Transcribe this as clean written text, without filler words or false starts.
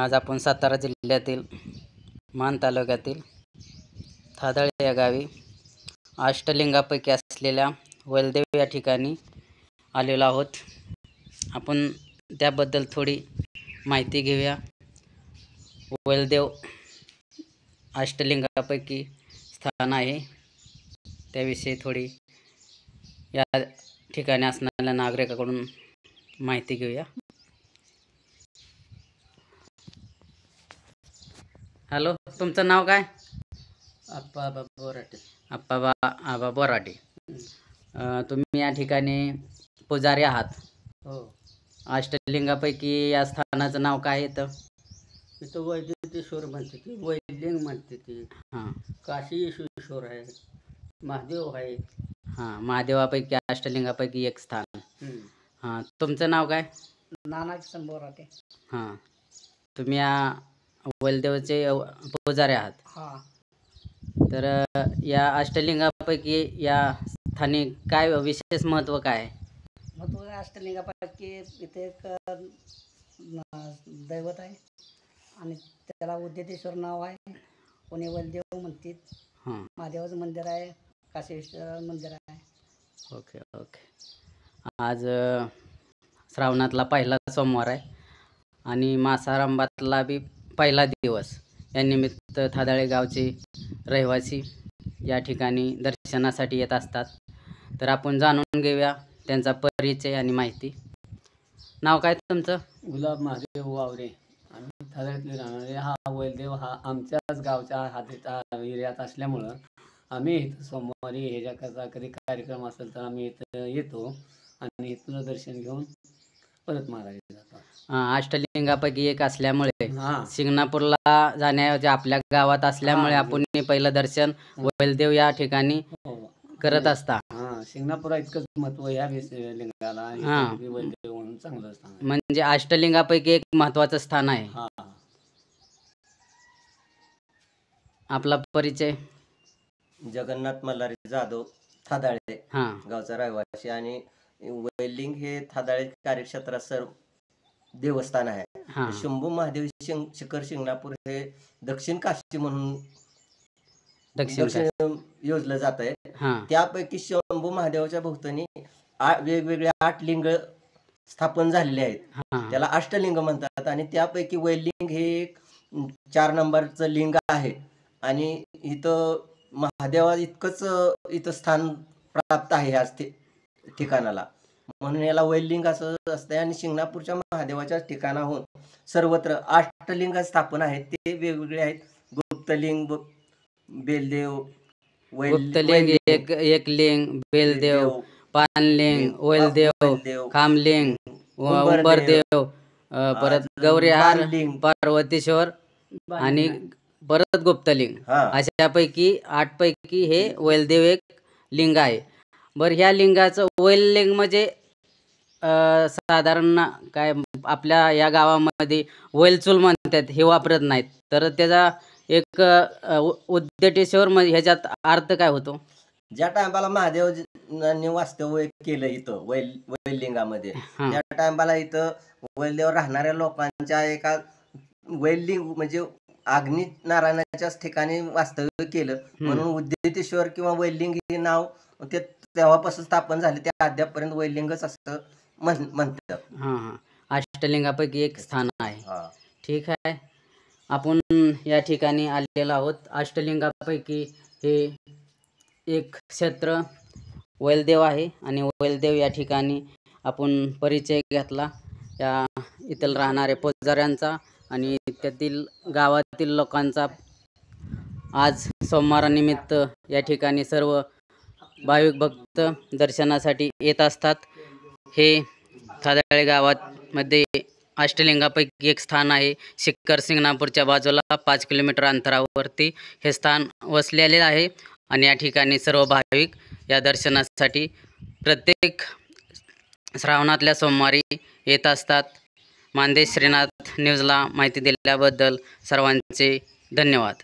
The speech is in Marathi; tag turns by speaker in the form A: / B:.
A: आज आपण सातारा जिल्ह्यातील मान तालुक्यातील थादळे या गावी अष्टलिंगापैकी असलेल्या वैलदेव या ठिकाणी आलेलो आहोत। आपण त्याबद्दल थोडी माहिती घेऊया। वैलदेव अष्टलिंगापैकी स्थान आहे, त्याविषयी थोडी या ठिकाणी असणाऱ्या नागरिकांकडून माहिती घेऊया। हॅलो, तुमचं नाव काय?
B: आप्पा बोराटे।
A: आबा बोराटे। तुम्ही या ठिकाणी पुजारी आहात।
B: हो।
A: अष्टलिंगापैकी या स्थानाचं नाव काय येतं?
B: इथं वैद्येश्वर म्हणते ती, वैलिंग म्हणते ती,
A: हां
B: काशी ईश्वर आहे, महादेव आहे।
A: हां, महादेवापैकी अष्टलिंगापैकी एक स्थान। हां, तुमचं नाव काय?
B: नानाजी बोराटे।
A: हां, तुम्ही या वैलदेवचे पुजारी आहात।
B: हां।
A: तर या अष्टलिंगापैकी या स्थानी काय विशेष महत्त्व काय आहे?
B: महत्त्व अष्टलिंगापैकी इथे एक दैवत आहे आणि त्याला उद्यतेश्वर नाव आहे, कोणी वैलदेव म्हणतात।
A: हां,
B: महादेवाचं मंदिर आहे, काशी ईश्वर मंदिर आहे।
A: Okay okay. आज श्रावणातला पहिला सोमवार आहे आणि मासारंभातला बी पहिला दिवस। या निमित्त थादळे गावचे रहिवासी या ठिकाणी दर्शनासाठी येत असतात। तर आपण जाणून घेऊया त्यांचा परिचय आणि माहिती। नाव काय तुमचं?
B: गुलाब महादेव वावरे। आम्ही थादळ्यातले राहणारे। हा वैलदेव हा आमच्याच गावच्या हातीचा एरियात असल्यामुळं आम्ही इथं सोमवारी ह्याच्याकरता कधी कार्यक्रम असेल तर आम्ही इथं येतो आणि इथलं दर्शन घेऊन परत माघारी जातो।
A: अष्टलिंगापैकी एक असल्यामुळे
B: हां।
A: शिंगणापूरला जाण्याऐवजी आपल्या गावात असल्यामुळे आपण पहिलं दर्शन वैलदेव या ठिकाणी करत असता।
B: हां, शिंगणापूर इतकंच महत्त्व या लिंगाला।
A: हां,
B: वैलदेव म्हणून चांगलं स्थान आहे।
A: म्हणजे अष्टलिंगापैकी एक महत्त्वाचं स्थान आहे।
B: हां।
A: आपला परिचय?
C: जगन्नाथ मल्हारी जाधव, थादाळे
A: हां
C: गावचा रहिवासी आणि वैलिंग हे थादाळे कार्यक्षेत्रात सर्व देवस्थान आहे।
A: हां
C: शंभू महादेव शिखर शिंगणापूर हे दक्षिण काशी म्हणून दक्षिण योजलं जात आहे।
A: हां
C: त्यापैकी शंभू महादेवाच्या भोवतणी वेगवेगळे 8 लिंग स्थापन झालेले आहेत,
A: हां
C: त्याला अष्टलिंग म्हणतात। आणि त्यापैकी वैलिंग हे एक 4 नंबरचं लिंग आहे आणि इथं महादेवा इतकंच इथं स्थान प्राप्त आहे ह्या ठिकाणाला, म्हणून याला वैलिंग असं असतंय। आणि शिंगणापूरच्या महादेवाच्या ठिकाणाहून सर्वत्र अष्टलिंग स्थापन आहेत, ते वेगवेगळे आहेत। गुप्तलिंग, बेलदेव,
A: गुप्तलिंग, एक लिंग, बेलदेव, पानलिंग, वैलदेव, खामलिंग, उंबरदेव, परत गौरीहार, पार्वतीश्वर आणि परत गुप्तलिंग, अशापैकी 8 पैकी हे वैलदेव एक लिंग आहे। बरं, ह्या लिंगाचं वैललिंग म्हणजे साधारण काय आपल्या या गावामध्ये वैलचूल म्हणतात, हे वापरत नाहीत। तर त्याचा एक उद्यतेश्वर ह्याच्यात अर्थ काय होतो?
C: ज्या टायमाला महादेवांनी वास्तव्य केलं इथं वैलिंगामध्ये, त्या टायमाला इथं वैलदेव राहणाऱ्या लोकांच्या एका वैलिंग म्हणजे अग्नी नारायणाच्याच ठिकाणी वास्तव्य केलं, म्हणून उद्यतेश्वर किंवा वैलिंग हे नाव ते तेव्हापासून स्थापन झाले, ते अद्यापपर्यंत वैलिंगच असं म्हणतात।
A: हां, अष्टलिंगापैकी एक स्थान आहे। ठीक आहे, आपण या ठिकाणी आलेलो आहोत। अष्टलिंगापैकी हे एक क्षेत्र वैलदेव आहे आणि वैलदेव या ठिकाणी आपण परिचय घेतला या इथं राहणाऱ्या पुजाऱ्यांचा आणि त्यातील गावातील लोकांचा। आज सोमवारानिमित्त या ठिकाणी सर्व भाविक भक्त दर्शनासाठी येत असतात। हे थादळे गावामध्ये अष्टलिंगापैकी एक स्थान आहे। शिखर शिंगणापूरच्या बाजूला 5 किलोमीटर अंतरावरती हे स्थान वसलेले आहे आणि या ठिकाणी सर्व भाविक या दर्शनासाठी प्रत्येक श्रावणातल्या सोमवारी येत असतात। मानदेश श्रीनाथ न्यूजला माहिती दिल्याबद्दल सर्वांचे धन्यवाद।